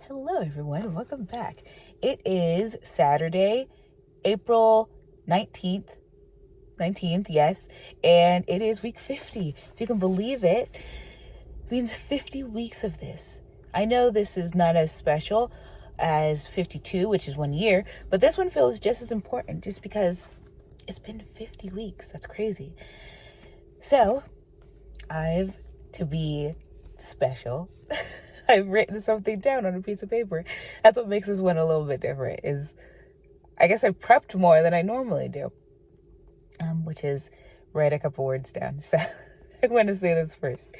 Hello, everyone. Welcome back. It is Saturday, April 19th. 19th, yes. And it is week 50. If you can believe it, it means 50 weeks of this. I know this is not as special as 52, which is 1 year, but this one feels just as important just because it's been 50 weeks. That's crazy. So, to be special, I've written something down on a piece of paper. That's what makes this one a little bit different, is I guess I prepped more than I normally do, which is write a couple words down. So I want to say this first.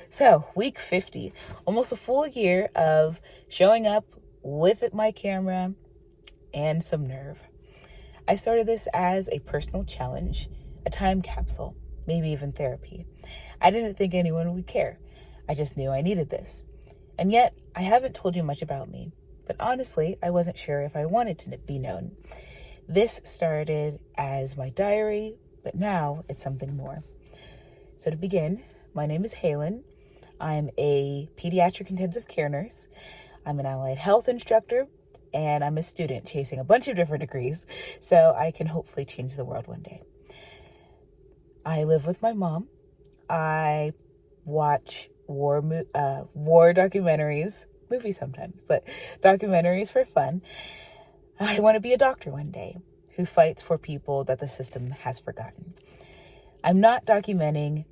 So week 50, almost a full year of showing up with my camera and some nerve. I started this as a personal challenge, a time capsule, maybe even therapy. I didn't think anyone would care. I just knew I needed this. And yet, I haven't told you much about me. But honestly, I wasn't sure if I wanted to be known. This started as my diary, but now it's something more. So to begin, my name is Halen. I'm a pediatric intensive care nurse. I'm an allied health instructor, and I'm a student chasing a bunch of different degrees, so I can hopefully change the world one day. I live with my mom. I watch war documentaries, movies sometimes, but documentaries for fun. I want to be a doctor one day who fights for people that the system has forgotten. I'm not documenting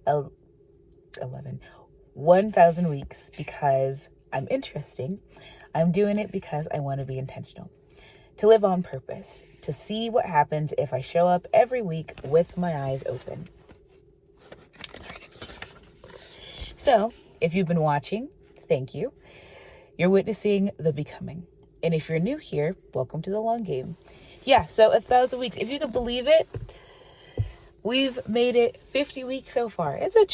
1,000 weeks because I'm interesting. I'm doing it because I want to be intentional, to live on purpose, to see what happens if I show up every week with my eyes open. So, if you've been watching, thank you. You're witnessing the becoming. And if you're new here, welcome to the long game. Yeah, so 1,000 weeks. If you can believe it, we've made it 50 weeks so far. It's a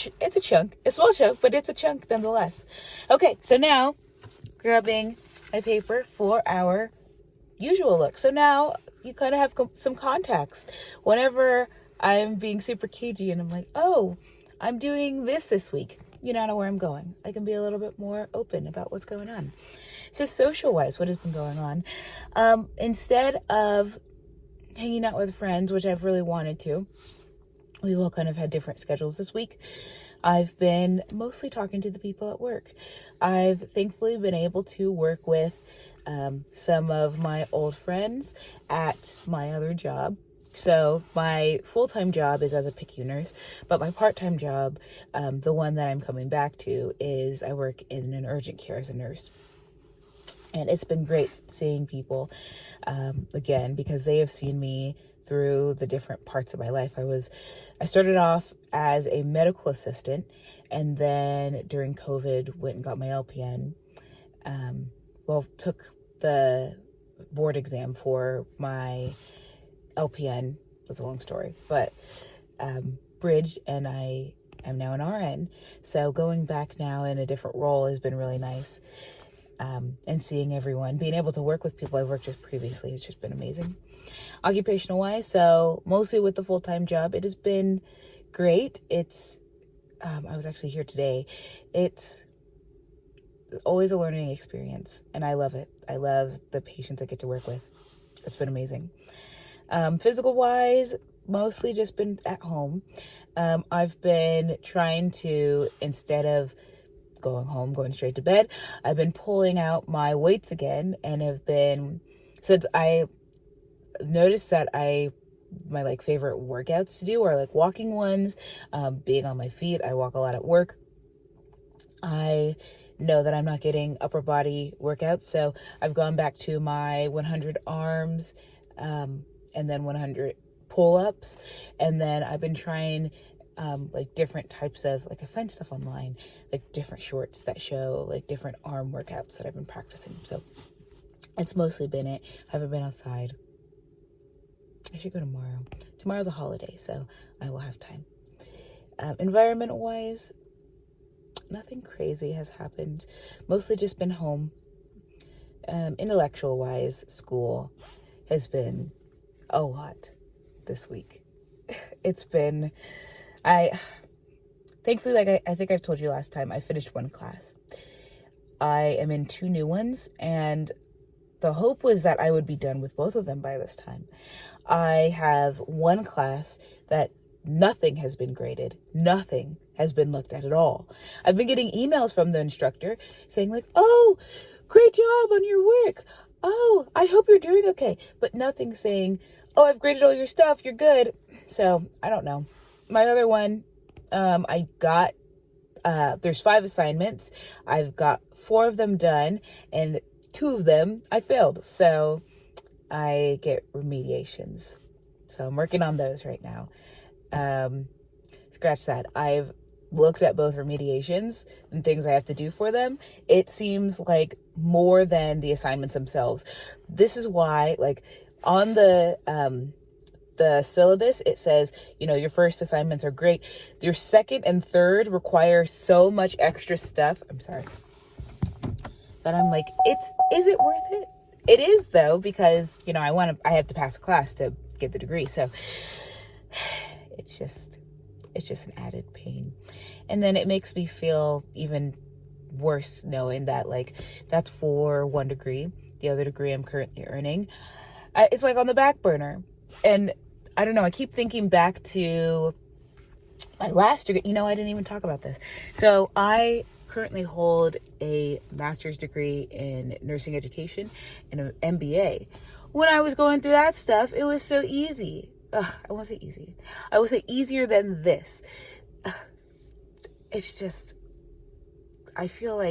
chunk, a small chunk, but it's a chunk nonetheless. Okay, so now grabbing my paper for our usual look. So now you kind of have some context. Whenever I'm being super cagey and I'm like, oh, I'm doing this week, you know where I'm going. I can be a little bit more open about what's going on. So social-wise, what has been going on? Instead of hanging out with friends, which I've really wanted to, we've all kind of had different schedules this week. I've been mostly talking to the people at work. I've thankfully been able to work with some of my old friends at my other job. So my full-time job is as a PICU nurse, but my part-time job, the one that I'm coming back to, is I work in an urgent care as a nurse. And it's been great seeing people again, because they have seen me through the different parts of my life. I started off as a medical assistant, and then during COVID went and got my LPN. Took the board exam for my LPN. It's a long story, but bridged, and I am now an RN. So going back now in a different role has been really nice. And seeing everyone, being able to work with people I've worked with previously has just been amazing. Occupational wise, so mostly with the full-time job, it has been great. I was actually here today. It's always a learning experience, and I love it. I love the patients I get to work with. It's been amazing. Physical wise, mostly just been at home. I've been trying to, instead of going home, going straight to bed, I've been pulling out my weights again, and since I noticed that my favorite workouts to do are like walking ones, being on my feet. I walk a lot at work. I know that I'm not getting upper body workouts, so I've gone back to my 100 arms, and then 100 pull-ups, and then I've been trying different types of, I find stuff online, like different shorts that show like different arm workouts that I've been practicing. So it's mostly been it. I haven't been outside. I should go tomorrow. Tomorrow's a holiday, so I will have time. Environment wise, nothing crazy has happened. Mostly just been home. Intellectual wise, school has been a lot this week. It's been, thankfully, I think I've told you last time, I finished one class. I am in 2 new ones, and the hope was that I would be done with both of them by this time. I have one class that nothing has been graded. Nothing has been looked at all. I've been getting emails from the instructor saying like, oh, great job on your work. Oh, I hope you're doing okay. But nothing saying, oh, I've graded all your stuff. You're good. So I don't know. My other one, I got, there's 5 assignments. I've got 4 of them done, and 2 of them I failed. So I get remediations. So I'm working on those right now. Scratch that. I've looked at both remediations and things I have to do for them. It seems like more than the assignments themselves. This is why, like, on the syllabus, it says, your first assignments are great. Your second and third require so much extra stuff. I'm sorry. But I'm like, is it worth it? It is, though, because, I have to pass a class to get the degree. So it's just an added pain. And then it makes me feel even worse knowing that, like, that's for one degree. The other degree I'm currently earning, it's like on the back burner. And I don't know, I keep thinking back to my last degree. I didn't even talk about this. So I currently hold a master's degree in nursing education and an MBA. When I was going through that stuff, it was so easy. I won't say easy. I will say easier than this. It's just, I feel like